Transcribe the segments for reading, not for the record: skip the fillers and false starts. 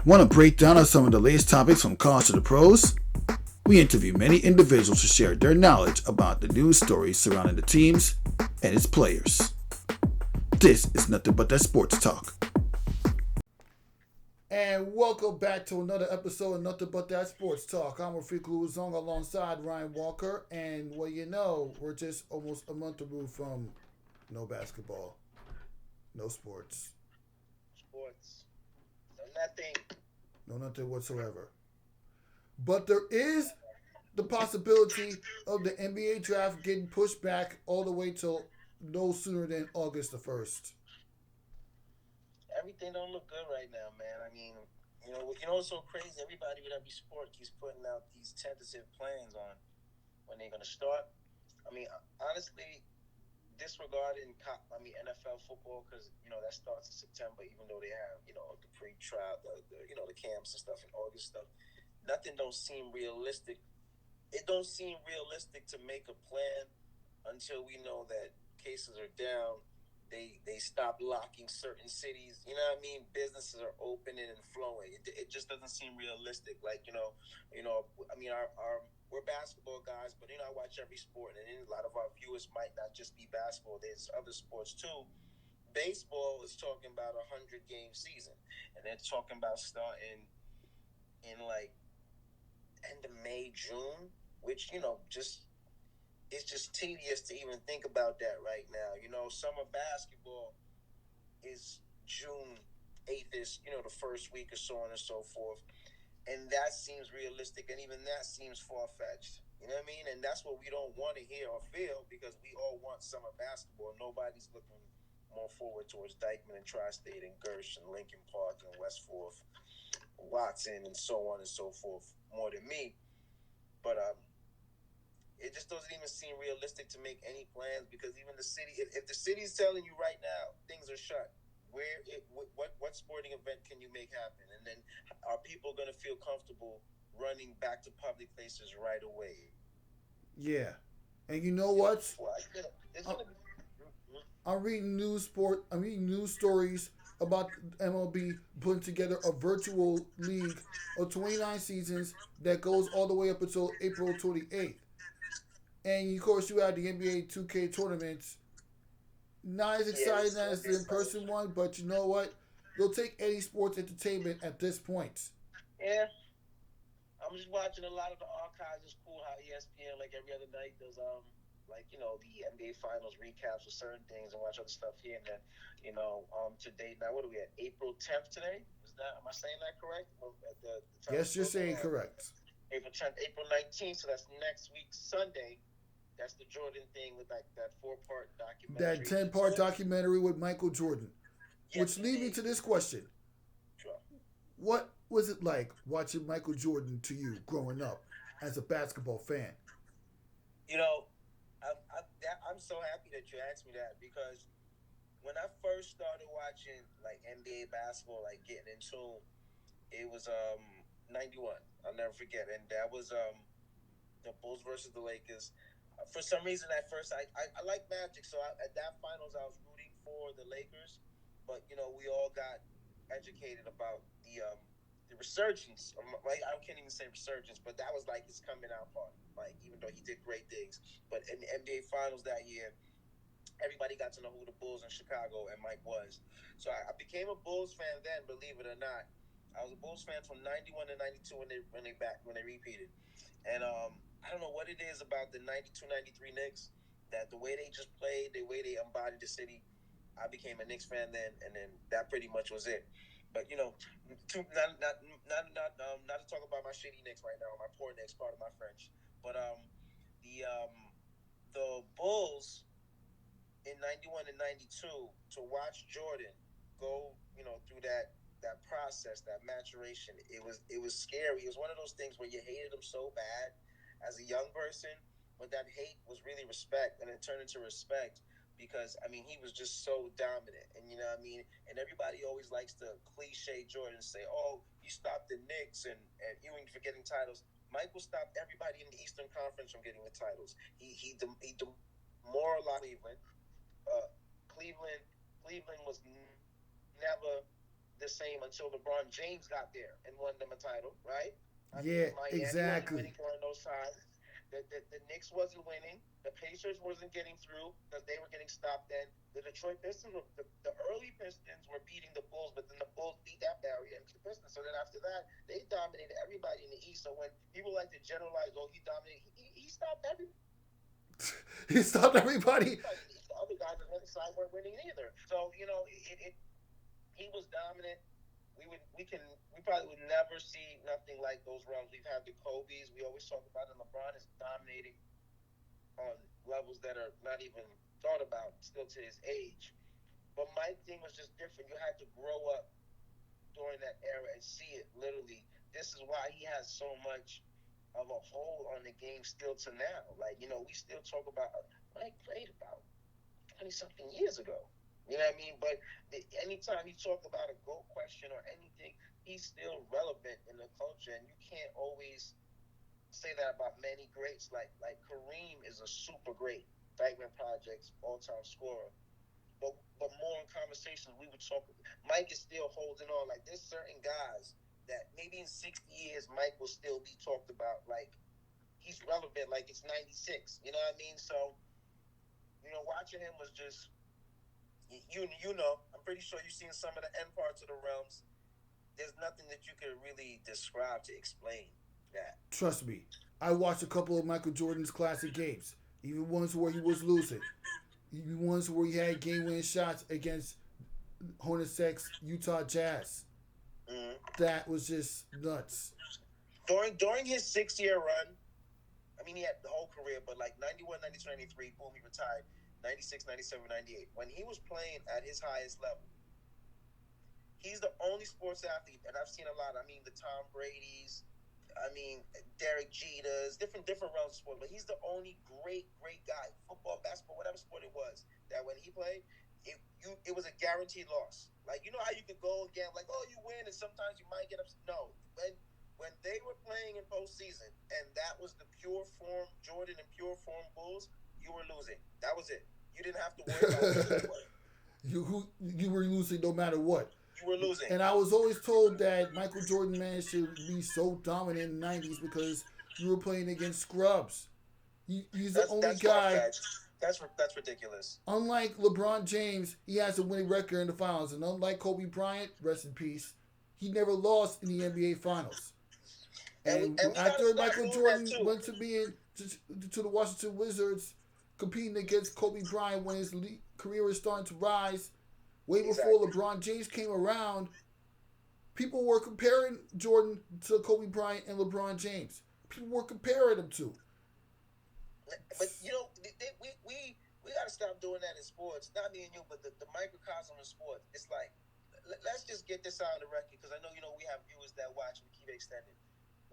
Want to break down on some of the latest topics from college to the pros? We interview many individuals to share their knowledge about the news stories surrounding the teams and its players. This is Nothing But That Sports Talk. And welcome back to another episode of Nothing But That Sports Talk. I'm Rafique Louison alongside Ryan Walker. And well, you know, we're just almost a month removed from no basketball, no sports. No nothing. No nothing whatsoever. But there is the possibility of the NBA draft getting pushed back all the way till no sooner than August the 1st. Everything don't look good right now, man. I mean, you know what's so crazy? Everybody with every sport keeps putting out these tentative plans on when they're gonna start. I mean, honestly, disregarding NFL football because that starts in September, even though they have the pre-trial, the camps and stuff and August stuff. Nothing don't seem realistic. It don't seem realistic to make a plan until we know that cases are down. They stop locking certain cities. You know what I mean? Businesses are opening and flowing. It just doesn't seem realistic. Like I mean, our we're basketball guys, but I watch every sport, and a lot of our viewers might not just be basketball. There's other sports too. Baseball is talking about 100-game season, and they're talking about starting in like end of May, June, which just it's just tedious to even think about that right now. Summer basketball is June 8th is, the first week or so on and so forth. And that seems realistic, and even that seems far-fetched. You know what I mean? And that's what we don't want to hear or feel because we all want summer basketball. Nobody's looking more forward towards Dykeman and Tri-State and Gersh and Lincoln Park and West Fourth, Watson and so on and so forth more than me. But it just doesn't even seem realistic to make any plans because even the city, if the city's telling you right now things are shut, what sporting event can you make happen? And then are people going to feel comfortable running back to public places right away? Yeah. And you know what? Well, it's I'm, going to be. I'm reading I'm reading news stories about MLB putting together a virtual league of 29 seasons that goes all the way up until April 28th. And of course, you have the NBA 2K tournaments. Not as Yeah, exciting it's going to as be the in-person one, but you know what? They'll take any sports entertainment at this point. Yeah, I'm just watching a lot of the archives. It's cool how ESPN, like every other night, does the NBA Finals recaps of certain things and watch other stuff here and then. To date now, what are we at? April 10th today? Am I saying that correct? At the time Yes, you're saying correct. April 10th, April 19th. So that's next week Sunday. That's the Jordan thing with like that 4-part That documentary. 10-part documentary with Michael Jordan. Yes, Which leads me indeed. to this question. Sure. What was it like watching Michael Jordan to you growing up as a basketball fan? You know, I'm so happy that you asked me that because when I first started watching like NBA basketball, like getting in tune, it was 91. I'll never forget, and that was the Bulls versus the Lakers. For some reason, at first, I like Magic, so at that finals, I was rooting for the Lakers. But we all got educated about the resurgence. Like I can't even say resurgence, but that was like his coming out party. Like even though he did great things, but in the NBA Finals that year, everybody got to know who the Bulls in Chicago and Mike was. So I became a Bulls fan then, believe it or not. I was a Bulls fan from '91 to '92 when they repeated. And I don't know what it is about the '92, '93 Knicks that the way they just played, the way they embodied the city. I became a Knicks fan then, and then that pretty much was it. But not to talk about my shitty Knicks right now, my poor Knicks, part of my French. But the Bulls in '91 and '92 to watch Jordan go, through that process, that maturation. It was scary. It was one of those things where you hated him so bad as a young person, but that hate was really respect, and it turned into respect because he was just so dominant, and you know what I mean. And everybody always likes to cliche Jordan and say, "Oh, he stopped the Knicks and Ewing for getting titles." Michael stopped everybody in the Eastern Conference from getting the titles. He demoralized Cleveland. Cleveland was never the same until LeBron James got there and won them a title, right? I mean, Yeah, Miami wasn't exactly. winning during those times. The Knicks wasn't winning. The Pacers wasn't getting through because they were getting stopped. Then the Detroit Pistons, the early Pistons were beating the Bulls, but then the Bulls beat that barrier into the Pistons. So then after that, they dominated everybody in the East. So when people like to generalize, oh, he dominated, he stopped everybody. He stopped everybody. The other guys on the other side weren't winning either. So he was dominant. We probably would never see nothing like those runs. We've had the Kobe's. We always talk about it. LeBron is dominating on levels that are not even thought about still to his age. But my thing was just different. You had to grow up during that era and see it literally. This is why he has so much of a hold on the game still to now. Like, we still talk about Mike played about 20 something years ago. You know what I mean? But anytime you talk about a GOAT question or anything, he's still relevant in the culture, and you can't always say that about many greats. Like Kareem is a super great Dykeman Projects all-time scorer. But more in conversations we would talk. Mike is still holding on. Like there's certain guys that maybe in 60 years Mike will still be talked about. Like he's relevant. Like it's 96. You know what I mean? So watching him was just I'm pretty sure you've seen some of the end parts of the realms. There's nothing that you could really describe to explain that. Trust me, I watched a couple of Michael Jordan's classic games, even ones where he was losing, even ones where he had game-winning shots against Hornacek's Utah Jazz. Mm-hmm. That was just nuts. During his 6-year run, I mean, he had the whole career, but like 91, 92, 93, boom, he retired. 96, 97, 98. When he was playing at his highest level, he's the only sports athlete, and I've seen a lot. I mean, the Tom Brady's, I mean, Derek Jeter's, different realms of sport, but he's the only great guy, football, basketball, whatever sport it was, that when he played, it was a guaranteed loss. Like, you know how you could go again, like, oh, you win, and sometimes you might get upset. No. When they were playing in postseason, and that was the pure form Jordan and pure form Bulls, you were losing. That was it. You didn't have to worry about what you were losing no matter what. You were losing. And I was always told that Michael Jordan managed to be so dominant in the 90s because you were playing against scrubs. He's the only guy. That's ridiculous. Unlike LeBron James, he has a winning record in the finals. And unlike Kobe Bryant, rest in peace, he never lost in the NBA finals. And after Michael Jordan went to to the Washington Wizards, competing against Kobe Bryant when his career was starting to rise, way before LeBron James came around, people were comparing Jordan to Kobe Bryant and LeBron James. People were comparing them to. But we got to stop doing that in sports. Not me and you, but the microcosm of sports. It's like, let's just get this out on the record because I know we have viewers that watch. We keep it extended.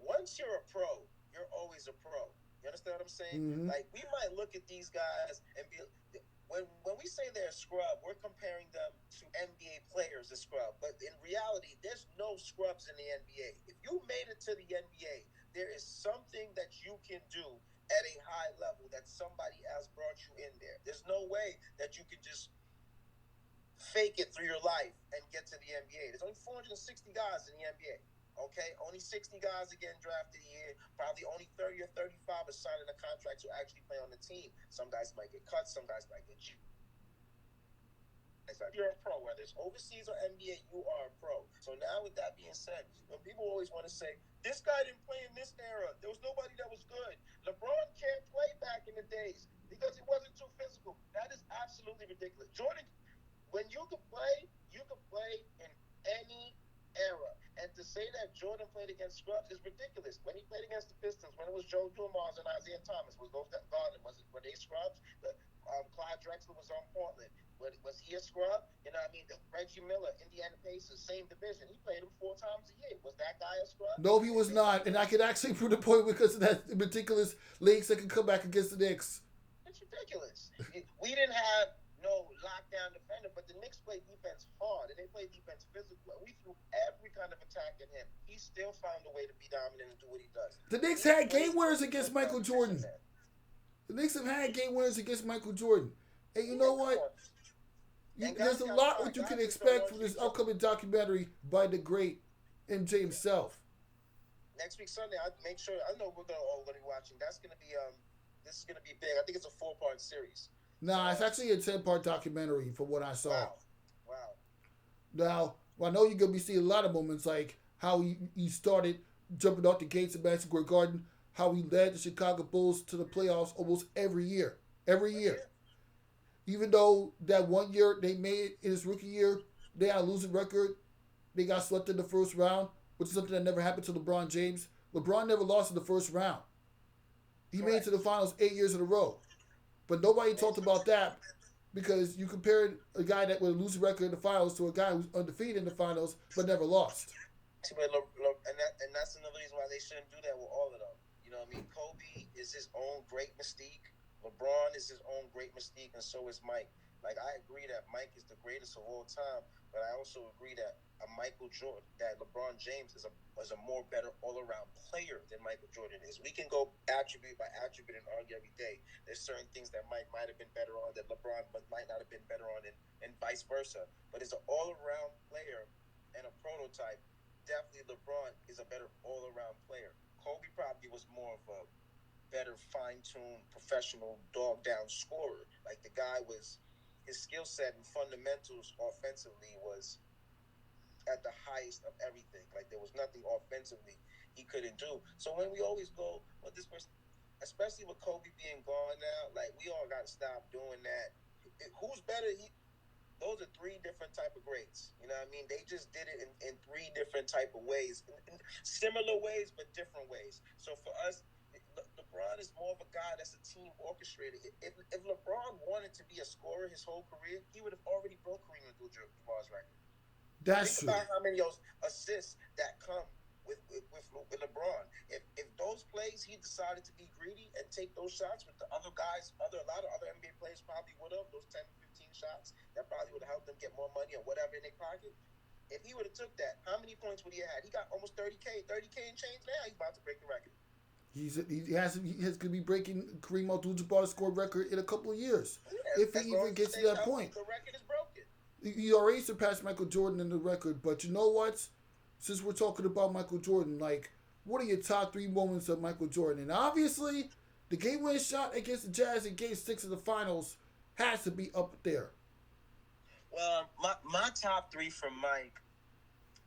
Once you're a pro, you're always a pro. You understand what I'm saying? Mm-hmm. Like we might look at these guys and be when we say they're a scrub, we're comparing them to NBA players as scrub. But in reality, there's no scrubs in the NBA. If you made it to the NBA, there is something that you can do at a high level that somebody else brought you in there. There's no way that you can just fake it through your life and get to the NBA. There's only 460 guys in the NBA. Okay, only 60 guys are getting drafted a year. Probably only 30 or 35 are signing a contract to actually play on the team. Some guys might get cut. Some guys might get you. You're a pro, whether it's overseas or NBA, you are a pro. So now with that being said, when people always want to say, this guy didn't play in this era, there was nobody that was good. LeBron can't play back in the days because it wasn't too physical. That is absolutely ridiculous. Jordan, when you could play in any era. And to say that Jordan played against scrubs is ridiculous. When he played against the Pistons, when it was Joe Dumars and Isaiah Thomas, were they scrubs? Clyde Drexler was on Portland. Was he a scrub? You know what I mean? Reggie Miller, Indiana Pacers, same division. He played him 4 times a year. Was that guy a scrub? No, he was not. And I could actually prove the point because of that ridiculous leagues that could come back against the Knicks. It's ridiculous. We didn't have no lockdown defender, but the Knicks play defense hard, and they play defense physical. We threw every kind of attack at him. He still found a way to be dominant and do what he does. The Knicks had game winners against Michael Jordan. The Knicks have had game winners against Michael Jordan. And you know what? And There's guys a got to lot find what you can guys just don't expect know from this each other. upcoming documentary by the great MJ Yeah. himself. Next week Sunday, I make sure I know we're gonna be watching. That's gonna be this is gonna be big. I think it's a 4-part series. So Nah, it's actually a 10-part documentary from what I saw. wow, wow, Now, I know you're gonna be seeing a lot of moments like how he started jumping off the gates of Madison Square Garden, how he led the Chicago Bulls to the playoffs almost every year. Every but year. yeah, Even though that one year they made it in his rookie year, they had a losing record. They got swept in the first round, which is something that never happened to LeBron James. LeBron never lost in the first round. He made it to correct. the finals 8 years in a row. But nobody talked Amazing. about that because you compared a guy that would lose a record in the finals to a guy who's undefeated in the finals but never lost. See, but and that's another reason why they shouldn't do that with all of them. You know what I mean? Kobe is his own great mystique. LeBron is his own great mystique, and so is Mike. Like I agree that Mike is the greatest of all time, but I also agree that a Michael Jordan, that LeBron James is a more better all around player than Michael Jordan is. We can go attribute by attribute and argue every day. There's certain things that Mike might have been better on that LeBron might not have been better on, and vice versa. But as an all around player and a prototype, definitely LeBron is a better all around player. Kobe probably was more of a better fine-tuned professional dog down scorer. Like the guy was, his skill set and fundamentals offensively was at the highest of everything. Like there was nothing offensively he couldn't do. So when we always go, well, this person, especially with Kobe being gone now, like we all got to stop doing that. Who's better? Those are three different type of greats. You know what I mean? They just did it in three different type of ways, in similar ways but different ways. So for us, LeBron is more of a guy that's a team orchestrator. If LeBron wanted to be a scorer his whole career, he would have already broke Kareem Abdul-Jabbar's record. That's Think true. about how many of those assists that come with LeBron. If those plays he decided to be greedy and take those shots with the other guys, a lot of other NBA players probably would have those 10, 15 shots that probably would have helped them get more money or whatever in their pocket. If he would have took that, how many points would he have had? He got almost 30K in change now. He's about to break the record. He has going to be breaking Kareem Abdul-Jabbar's score record in a couple of years Yeah, if he as long even as he gets to stays that healthy, point. the record is broken. He already surpassed Michael Jordan in the record, but you know what? Since we're talking about Michael Jordan, like, what are your top 3 moments of Michael Jordan? And obviously, the game-winning shot against the Jazz in Game 6 of the Finals has to be up there. Well, my top three from Mike,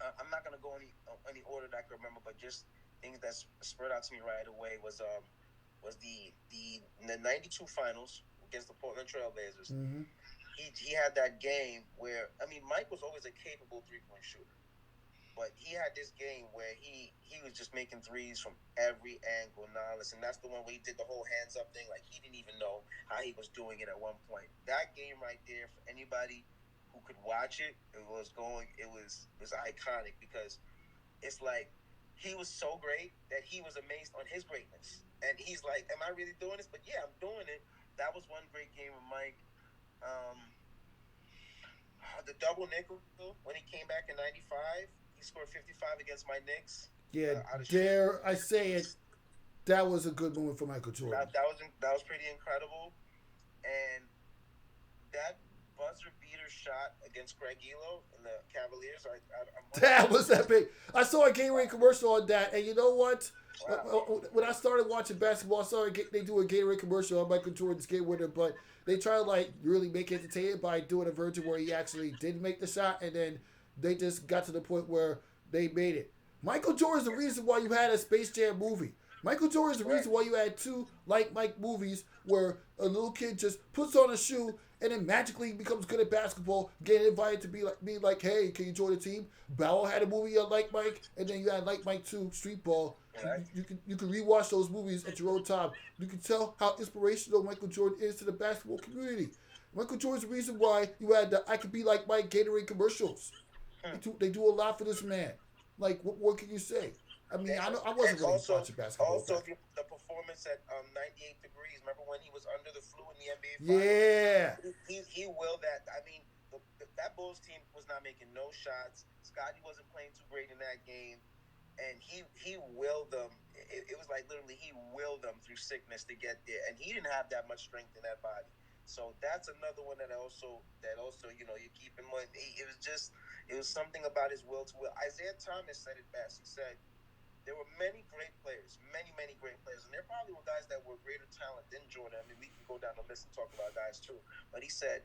I'm not gonna go any order that I can remember, but just things that spurred out to me right away was the '92 Finals against the Portland Trailblazers. Mm-hmm. He had that game where Mike was always a capable 3-point shooter, but he had this game where he was just making threes from every angle. Now listen, that's the one where he did the whole hands up thing. Like he didn't even know how he was doing it at one point. That game right there, for anybody who could watch it, it was iconic because it's like he was so great that he was amazed on his greatness, and he's like, "Am I really doing this?" But yeah, I'm doing it. That was one great game of Mike. Um, the double nickel when he came back in '95, he scored 55 against my Knicks. Yeah, Out of shoot. dare I say it, that was a good moment for Michael Jordan. That was pretty incredible, and that buzzer beater shot against Greg Elo and the Cavaliers. I'm That was epic. I saw a Gatorade commercial on that, and you know what? wow. When I started watching basketball, I saw they do a Gatorade commercial on Michael Jordan's game winner, but they try to like really make it entertaining by doing a version where he actually did make the shot, and then they just got to the point where they made it. Michael Jordan's the reason why you had a Space Jam movie. Michael Jordan's the reason why you had 2 like Mike movies where a little kid just puts on a shoe and then magically becomes good at basketball, getting invited to be like, hey, can you join the team? Bow had a movie on Like Mike, and then you had Like Mike 2, Street Ball. Right. You can rewatch those movies at your own time. You can tell how inspirational Michael Jordan is to the basketball community. Michael Jordan's the reason why you had the I Could Be Like Mike Gatorade commercials. They do a lot for this man. Like, what can you say? I mean, I wasn't really watching basketball. Also, the performance at 98 degrees. Remember when he was under the flu in the NBA Finals? Yeah. He willed that. That Bulls team was not making no shots. Scotty wasn't playing too great in that game, and he willed them. It was like literally he willed them through sickness to get there, and he didn't have that much strength in that body. So that's another one that also you keep in mind. It was something about his will to will. Isaiah Thomas said it best. He said there were many great players, many great players, and there probably were guys that were greater talent than Jordan. I mean, we can go down the list and talk about guys too. But he said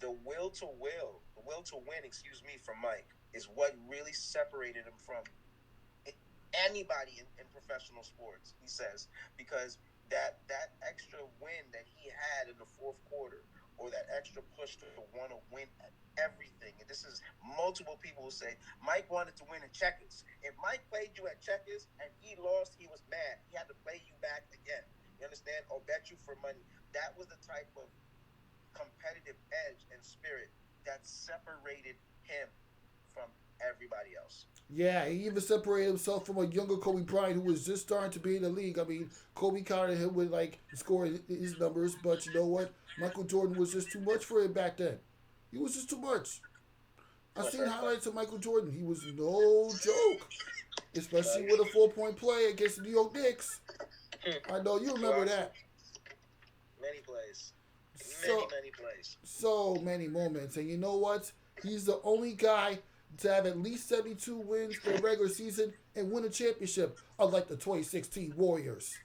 the will to win, excuse me, from Mike is what really separated him from anybody in professional sports. He says because that extra win that he had in the fourth quarter, or that extra push to want to win at everything. And this is multiple people will say Mike wanted to win at checkers. If Mike played you at checkers and he lost, he was mad. He had to play you back again. You understand? Or bet you for money. That was the type of competitive edge and spirit that separated him from everybody else. Yeah, he even separated himself from a younger Kobe Bryant who was just starting to be in the league. I mean, Kobe counted him with like scoring his numbers, but you know what? Michael Jordan was just too much for him back then. He was just too much. Too I much seen for everybody. highlights of Michael Jordan. He was no joke, especially with a 4 point play against the New York Knicks. I know you remember Clutch. that. Many plays. So Many plays. so many moments, and you know what? He's the only guy to have at least 72 wins in a regular season and win a championship, unlike the 2016 Warriors.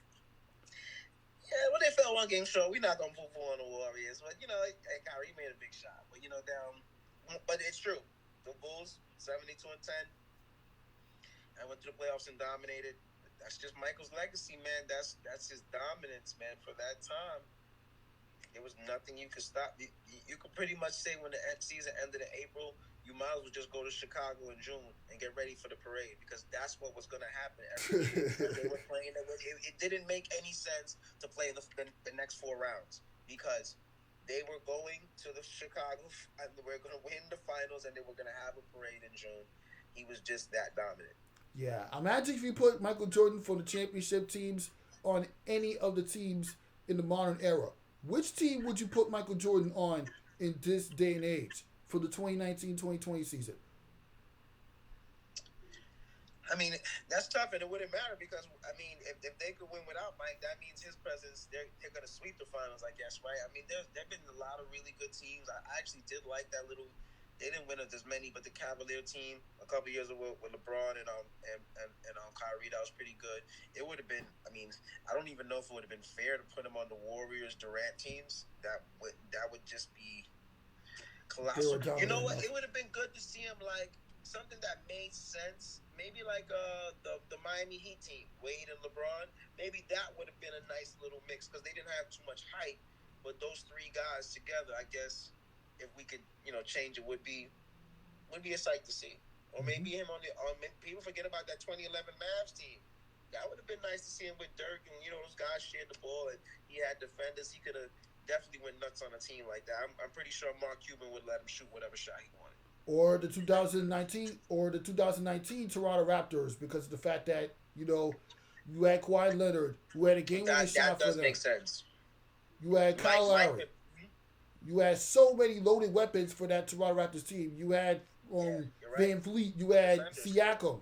Yeah, well, they fell one game short. We're not gonna move on the Warriors, but hey, Kyrie made a big shot. But down. But it's true. The Bulls 72-10. I went to the playoffs and dominated. That's just Michael's legacy, man. That's his dominance, man. For that time, there was nothing you could stop. You could pretty much say when the season ended in April, you might as well just go to Chicago in June and get ready for the parade, because that's what was going to happen every year. When they were playing, it didn't make any sense to play the next 4 rounds, because they were going to the Chicago and they were going to win the finals, and they were going to have a parade in June. He was just that dominant. Yeah, imagine if you put Michael Jordan for the championship teams on any of the teams in the modern era. Which team would you put Michael Jordan on in this day and age for the 2019-2020 season? I mean, that's tough, and it wouldn't matter because if they could win without Mike, that means his presence. They're going to sweep the finals, I guess, right? I mean, there've been a lot of really good teams. I actually did like that little. They didn't win as many, but the Cavalier team a couple years ago with LeBron and Kyrie, that was pretty good. It would have been. I mean, I don't even know if it would have been fair to put him on the Warriors Durant teams. That would just be They were colossal. You dominant know what? enough. It would have been good to see him like something that made sense. Maybe like the Miami Heat team, Wade and LeBron. Maybe that would have been a nice little mix because they didn't have too much hype. But those three guys together, I guess, if we could, change it, would be a sight to see. Or Mm-hmm. maybe him on people forget about that 2011 Mavs team. That would have been nice to see him with Dirk, and those guys shared the ball, and he had defenders. He could have definitely went nuts on a team like that. I'm pretty sure Mark Cuban would let him shoot whatever shot he wanted. Or the 2019 Toronto Raptors, because of the fact that you had Kawhi Leonard, who had a game-winning That shot for does them. make sense. You had Kyle Mike Lowry. could, You had so many loaded weapons for that Toronto Raptors team. You had yeah, you're right. Van Fleet. You had Defenders, Siakam.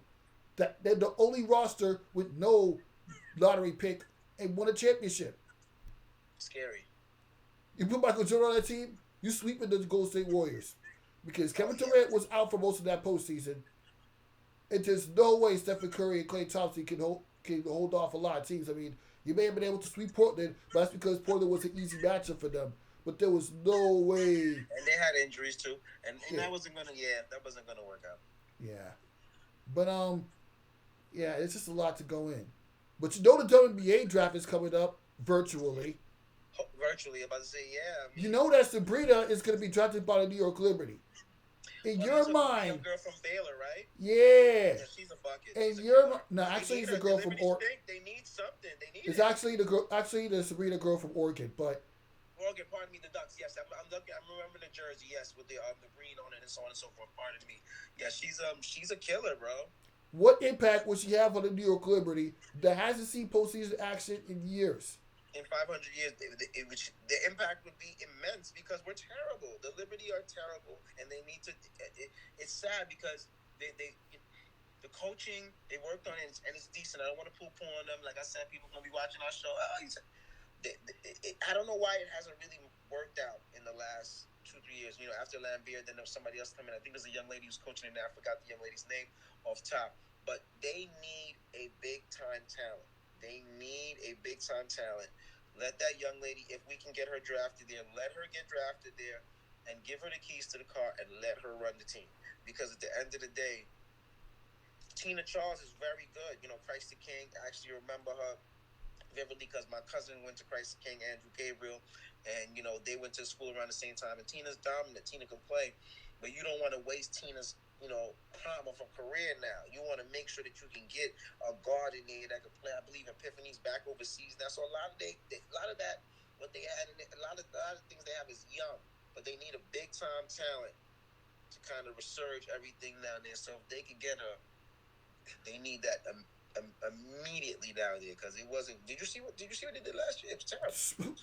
They're the only roster with no lottery pick and won a championship. scary. You put Michael Jordan on that team, you sweeping the Golden State Warriors. Because Oh Kevin yeah, Durant was out for most of that postseason. And there's no way Stephen Curry and Klay Thompson can hold off a lot of teams. I mean, you may have been able to sweep Portland, but that's because Portland was an easy matchup for them. But there was no way. and they had injuries too, and Yeah, that wasn't gonna work out. yeah. But yeah, it's just a lot to go in. But you know the WNBA draft is coming up virtually. Virtually, about to say, yeah. I You mean, know that Sabrina is going to be drafted by the New York Liberty. In well, your that's a young mind, girl from Baylor, right? yeah. Yeah, she's a bucket. In She's a your killer. no, They actually, need it's a her. girl The from Liberty or. stink. They need something. They need It's it. actually the Sabrina girl from Oregon. But Morgan, pardon me, the Ducks. Yes, I'm looking. I'm remembering the jersey. Yes, with the green on it and so on and so forth. Pardon me. Yeah, she's a killer, bro. what impact would she have on the New York Liberty that hasn't seen postseason action in years? In 500 years, the impact would be immense because we're terrible. The Liberty are terrible, and they need to. It's sad because they the coaching they worked on it, and it's decent. I don't want to poo poo on them. Like I said, people gonna be watching our show. Oh, I don't know why it hasn't really worked out in the last 2 3 years. After Lambier, then there was somebody else coming. I think there's a young lady who's coaching in there. I forgot the young lady's name off top. But they need a big time talent. They need a big time talent. Let that young lady, if we can get her drafted there, let her get drafted there, and give her the keys to the car and let her run the team. Because at the end of the day, Tina Charles is very good. Christ the King. I actually remember her vividly because my cousin went to Christ the King, Andrew Gabriel, and they went to school around the same time. And Tina's dominant. Tina can play, but you don't want to waste Tina's prime of her career now. You want to make sure that you can get a guard in there that can play. I believe Epiphany's back overseas now, so a lot of that what they had in it, a lot of things they have is young, but they need a big time talent to kind of resurge everything down there. So if they could get her, they need that immediately down there because it wasn't. Did you see what they did last year? It was terrible.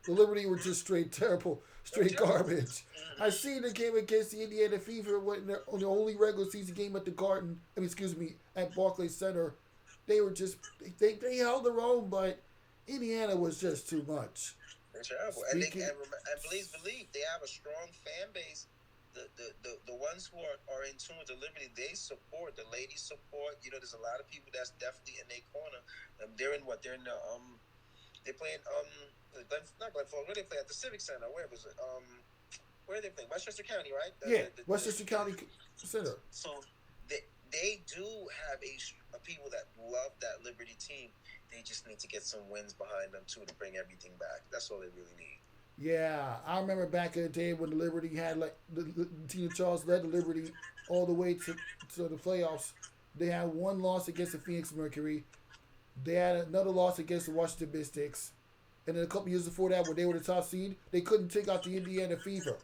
The Liberty were just straight terrible, straight garbage. I Mm-hmm. seen the game against the Indiana Fever on the only regular season game at the Garden. I mean, excuse me, at Barclays Center. They were just they held their own, but Indiana was just too much. They're terrible, and Speaking, please believe they have a strong fan base. The ones who are in tune with the Liberty, they support the ladies support. There's a lot of people that's definitely in their corner. They're in what they're in the they're playing not Glen Falls. Where they play at the Civic Center? Where was it? Where they play? Westchester County, right? yeah, Westchester County Center. So they do have a people that love that Liberty team. They just need to get some wins behind them too to bring everything back. That's all they really need. Yeah, I remember back in the day when the Liberty had like the Tina Charles led the Liberty all the way to the playoffs. They had one loss against the Phoenix Mercury. They had another loss against the Washington Mystics. And then a couple years before that, when they were the top seed, they couldn't take out the Indiana Fever.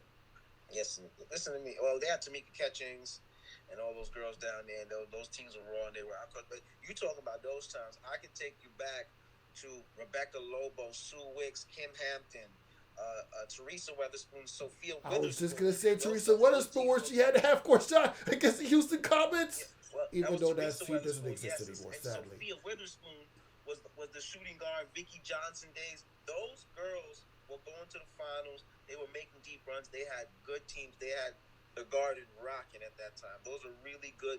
Yes, listen to me. Well, they had Tamika Catchings and all those girls down there. And those teams were raw and they were out. But you talking about those times, I can take you back to Rebecca Lobo, Sue Wicks, Kim Hampton, Teresa Weatherspoon, Sophia I was just Witherspoon. gonna say Teresa Weatherspoon, where she had a half court shot against the Houston Yeah, Comets. well, that Even was though that Teresa team doesn't Weatherspoon, exist yes, anymore, and sadly. Sophia Witherspoon was the shooting guard. Vicky Johnson days. Those girls were going to the finals. They were making deep runs. They had good teams. They had the Garden rocking at that time. Those are really good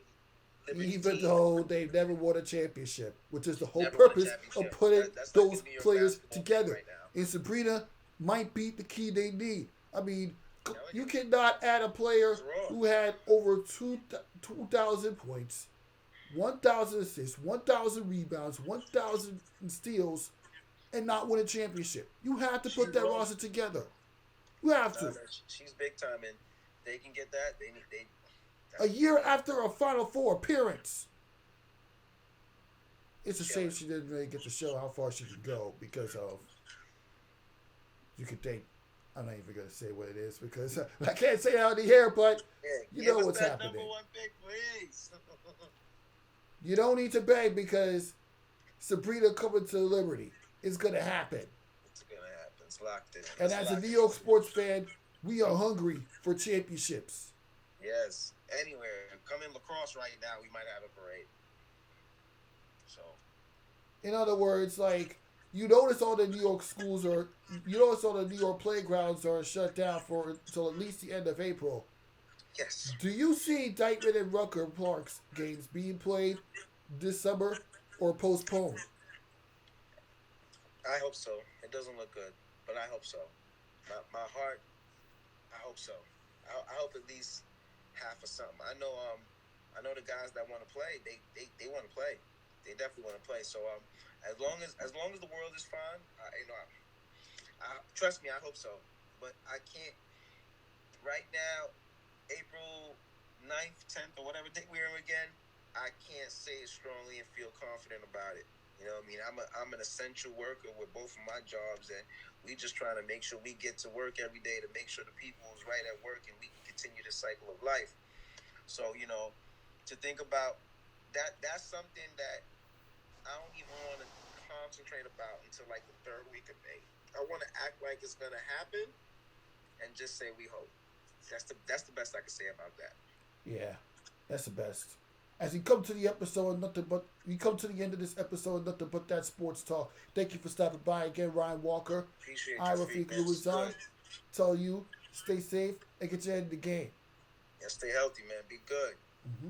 Liberty Even teams. though they never won a championship, which is the whole Never won a purpose of championship. putting That's like the those New York players basketball thing together. right now. And Sabrina might be the key they need. I mean, Telling you you, cannot add a player it's raw. who had over 2,000 points, 1,000 assists, 1,000 rebounds, 1,000 steals, and not win a championship. You have to She's put that raw. roster together. You have No, to. no, she's big time, and they can get that. They need they. A That's year after a Final Four appearance. It's a shame killing. she didn't really get to show how far she could go because of, you could think, I'm not even going to say what it is because I can't say it out of the air, but Yeah, you give know us what's that happening. number one pick, please. You don't need to beg because Sabrina coming to Liberty is going to happen. It's gonna happen. It's locked in. And It's as a locked New in. York sports fan, we are hungry for championships. Yes. Anywhere. Come in lacrosse right now, we might have a parade. So In other words, like, you notice all the New York schools are, you notice all the New York playgrounds are shut down for until at least the end of April. yes. Do you see Dykeman and Rucker Parks games being played this summer or postponed? I hope so. It doesn't look good, but I hope so. My heart, I hope so. I hope at least half of something. I know the guys that want to play, they want to play. They definitely want to play. So as long as the world is fine, I trust me, I hope so. But I can't right now, April 9th, 10th, or whatever date we're in again. I can't say it strongly and feel confident about it. You know what I mean? I'm an essential worker with both of my jobs, and we just trying to make sure we get to work every day to make sure the people is right at work and we can continue the cycle of life. So, to think about that's something that I don't even want to concentrate about until like the third week of May. I want to act like it's gonna happen and just say we hope. That's the best I can say about that. Yeah, that's the best. As we come to the episode, nothing but we come to the end of this episode, nothing but that sports talk. Thank you for stopping by again, Ryan Walker. Appreciate I, you, Feet, Rafique man. This is Louison, good. tell you stay safe and get your head in the game. Yeah, stay healthy, man. Be good. Mm-hmm.